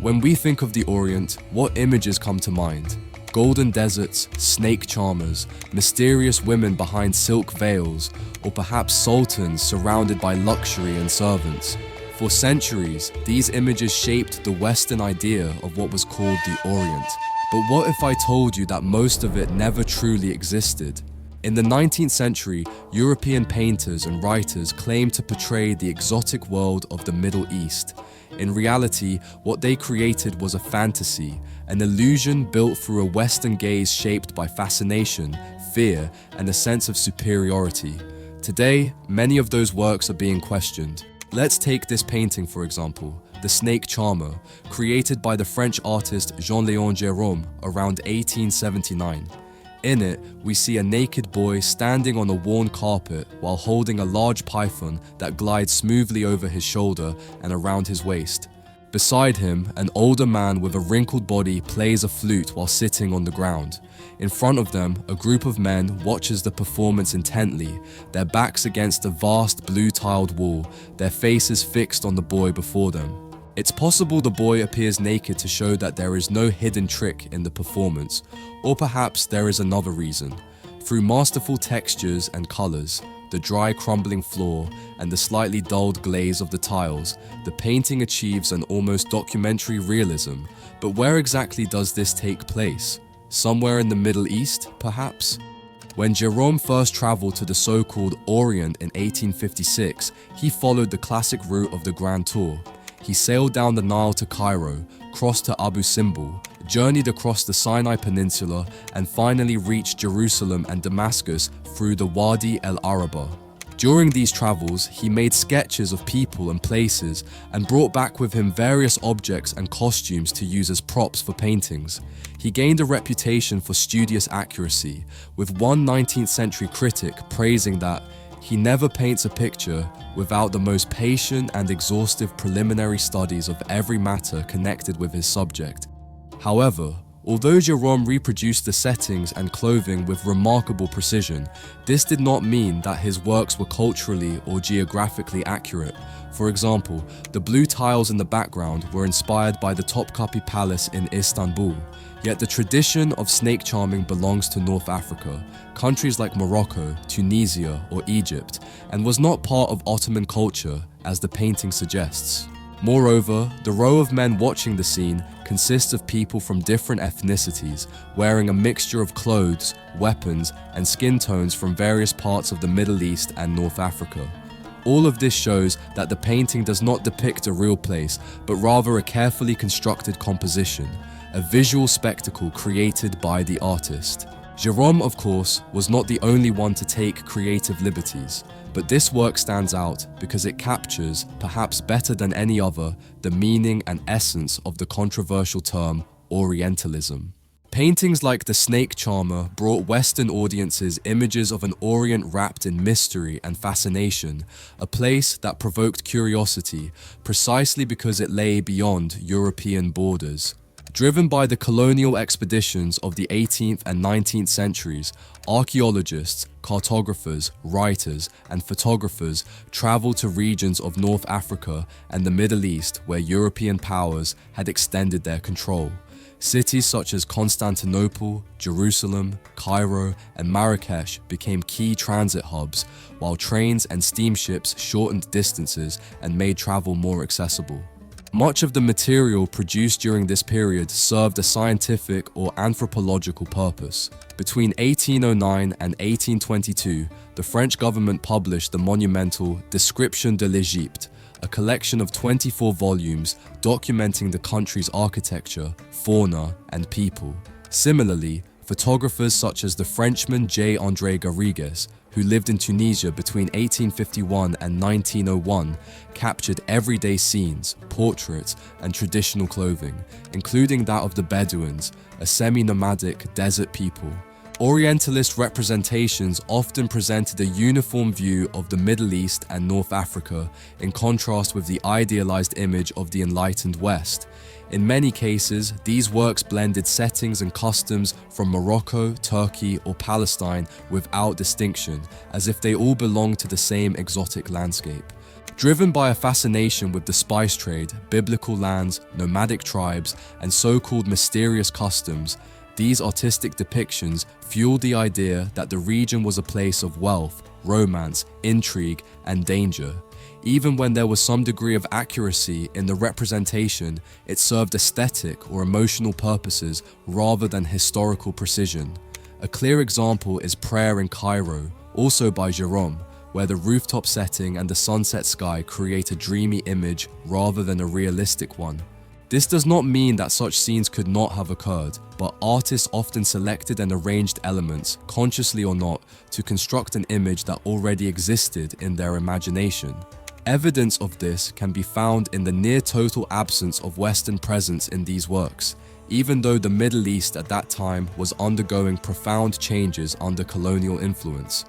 When we think of the Orient, what images come to mind? Golden deserts, snake charmers, mysterious women behind silk veils, or perhaps sultans surrounded by luxury and servants. For centuries, these images shaped the Western idea of what was called the Orient. But what if I told you that most of it never truly existed? In the 19th century, European painters and writers claimed to portray the exotic world of the Middle East. In reality, what they created was a fantasy, an illusion built through a Western gaze shaped by fascination, fear, and a sense of superiority. Today, many of those works are being questioned. Let's take this painting for example, The Snake Charmer, created by the French artist Jean-Léon Gérôme around 1879. In it, we see a naked boy standing on a worn carpet while holding a large python that glides smoothly over his shoulder and around his waist. Beside him, an older man with a wrinkled body plays a flute while sitting on the ground. In front of them, a group of men watches the performance intently, their backs against a vast blue-tiled wall, their faces fixed on the boy before them. It's possible the boy appears naked to show that there is no hidden trick in the performance, or perhaps there is another reason. Through masterful textures and colors, the dry crumbling floor, and the slightly dulled glaze of the tiles, the painting achieves an almost documentary realism. But where exactly does this take place? Somewhere in the Middle East, perhaps? When Jérôme first traveled to the so-called Orient in 1856, he followed the classic route of the Grand Tour. He sailed down the Nile to Cairo, crossed to Abu Simbel, journeyed across the Sinai Peninsula, and finally reached Jerusalem and Damascus through the Wadi el-Araba. During these travels, he made sketches of people and places and brought back with him various objects and costumes to use as props for paintings. He gained a reputation for studious accuracy, with one 19th century critic praising that he never paints a picture without the most patient and exhaustive preliminary studies of every matter connected with his subject. However, although Jérôme reproduced the settings and clothing with remarkable precision, this did not mean that his works were culturally or geographically accurate. For example, the blue tiles in the background were inspired by the Topkapi Palace in Istanbul. Yet the tradition of snake charming belongs to North Africa, countries like Morocco, Tunisia, or Egypt, and was not part of Ottoman culture, as the painting suggests. Moreover, the row of men watching the scene consists of people from different ethnicities, wearing a mixture of clothes, weapons, and skin tones from various parts of the Middle East and North Africa. All of this shows that the painting does not depict a real place, but rather a carefully constructed composition, a visual spectacle created by the artist. Jérôme, of course, was not the only one to take creative liberties, but this work stands out because it captures, perhaps better than any other, the meaning and essence of the controversial term Orientalism. Paintings like The Snake Charmer brought Western audiences images of an Orient wrapped in mystery and fascination, a place that provoked curiosity precisely because it lay beyond European borders. Driven by the colonial expeditions of the 18th and 19th centuries, archaeologists, cartographers, writers, and photographers traveled to regions of North Africa and the Middle East where European powers had extended their control. Cities such as Constantinople, Jerusalem, Cairo, and Marrakesh became key transit hubs, while trains and steamships shortened distances and made travel more accessible. Much of the material produced during this period served a scientific or anthropological purpose. Between 1809 and 1822, the French government published the monumental Description de l'Égypte, a collection of 24 volumes documenting the country's architecture, fauna, and people. Similarly, photographers such as the Frenchman J. André Garrigues, who lived in Tunisia between 1851 and 1901, captured everyday scenes, portraits, and traditional clothing, including that of the Bedouins, a semi-nomadic desert people. Orientalist representations often presented a uniform view of the Middle East and North Africa, in contrast with the idealized image of the enlightened West. In many cases, these works blended settings and customs from Morocco, Turkey, or Palestine without distinction, as if they all belonged to the same exotic landscape. Driven by a fascination with the spice trade, biblical lands, nomadic tribes, and so-called mysterious customs, these artistic depictions fueled the idea that the region was a place of wealth, romance, intrigue, and danger. Even when there was some degree of accuracy in the representation, it served aesthetic or emotional purposes rather than historical precision. A clear example is Prayer in Cairo, also by Gérôme, where the rooftop setting and the sunset sky create a dreamy image rather than a realistic one. This does not mean that such scenes could not have occurred, but artists often selected and arranged elements, consciously or not, to construct an image that already existed in their imagination. Evidence of this can be found in the near-total absence of Western presence in these works, even though the Middle East at that time was undergoing profound changes under colonial influence.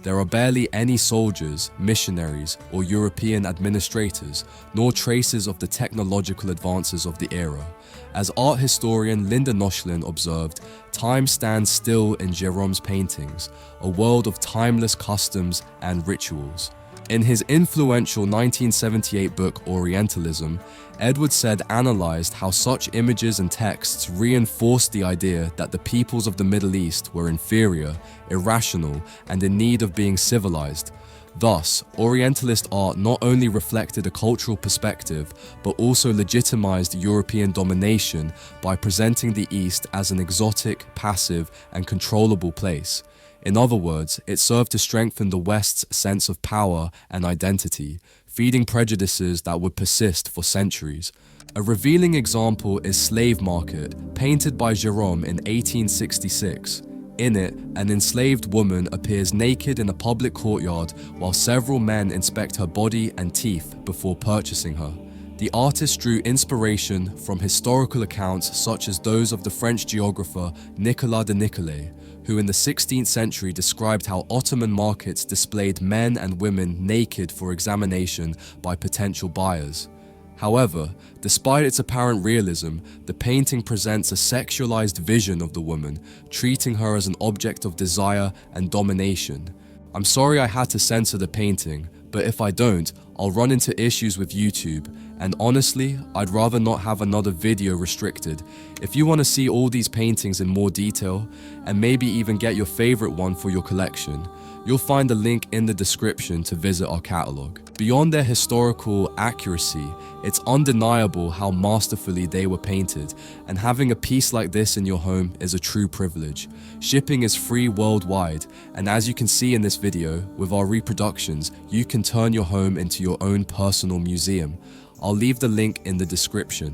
There are barely any soldiers, missionaries, or European administrators, nor traces of the technological advances of the era. As art historian Linda Nochlin observed, time stands still in Gérôme's paintings, a world of timeless customs and rituals. In his influential 1978 book Orientalism, Edward Said analyzed how such images and texts reinforced the idea that the peoples of the Middle East were inferior, irrational, and in need of being civilized. Thus, Orientalist art not only reflected a cultural perspective, but also legitimized European domination by presenting the East as an exotic, passive, and controllable place. In other words, it served to strengthen the West's sense of power and identity, feeding prejudices that would persist for centuries. A revealing example is Slave Market, painted by Gérôme in 1866. In it, an enslaved woman appears naked in a public courtyard while several men inspect her body and teeth before purchasing her. The artist drew inspiration from historical accounts such as those of the French geographer Nicolas de Nicolay, who in the 16th century described how Ottoman markets displayed men and women naked for examination by potential buyers. However, despite its apparent realism, the painting presents a sexualized vision of the woman, treating her as an object of desire and domination. I'm sorry I had to censor the painting, but if I don't, I'll run into issues with YouTube, and honestly, I'd rather not have another video restricted. If you want to see all these paintings in more detail, and maybe even get your favorite one for your collection, you'll find a link in the description to visit our catalog. Beyond their historical accuracy, it's undeniable how masterfully they were painted, and having a piece like this in your home is a true privilege. Shipping is free worldwide, and as you can see in this video, with our reproductions, you can turn your home into your own personal museum. I'll leave the link in the description.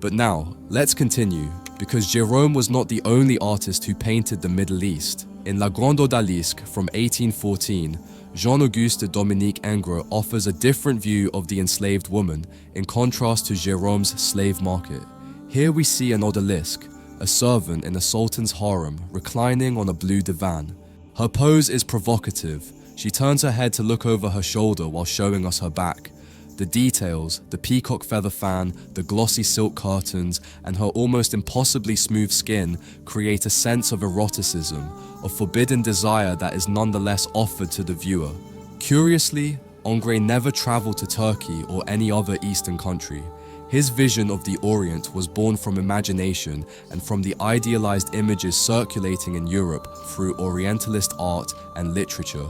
But now, let's continue, because Gérôme was not the only artist who painted the Middle East. In La Grande Odalisque from 1814, Jean-Auguste Dominique Ingres offers a different view of the enslaved woman, in contrast to Gérôme's Slave Market. Here we see an odalisque, a servant in a sultan's harem, reclining on a blue divan. Her pose is provocative. She turns her head to look over her shoulder while showing us her back. The details, the peacock feather fan, the glossy silk curtains, and her almost impossibly smooth skin create a sense of eroticism, of forbidden desire that is nonetheless offered to the viewer. Curiously, Ingres never traveled to Turkey or any other Eastern country. His vision of the Orient was born from imagination and from the idealized images circulating in Europe through Orientalist art and literature.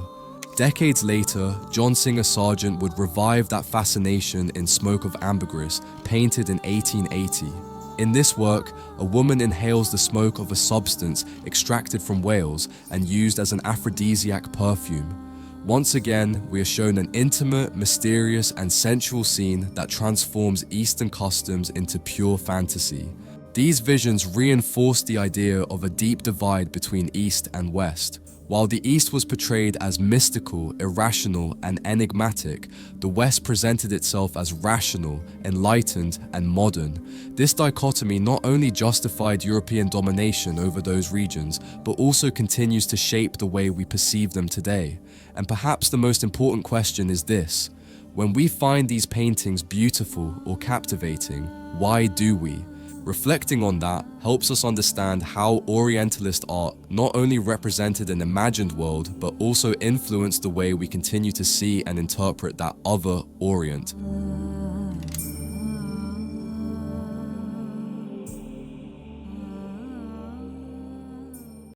Decades later, John Singer Sargent would revive that fascination in Smoke of Ambergris, painted in 1880. In this work, a woman inhales the smoke of a substance extracted from whales and used as an aphrodisiac perfume. Once again, we are shown an intimate, mysterious, and sensual scene that transforms Eastern customs into pure fantasy. These visions reinforce the idea of a deep divide between East and West. While the East was portrayed as mystical, irrational, and enigmatic, the West presented itself as rational, enlightened, and modern. This dichotomy not only justified European domination over those regions, but also continues to shape the way we perceive them today. And perhaps the most important question is this: when we find these paintings beautiful or captivating, why do we? Reflecting on that helps us understand how Orientalist art not only represented an imagined world, but also influenced the way we continue to see and interpret that other Orient.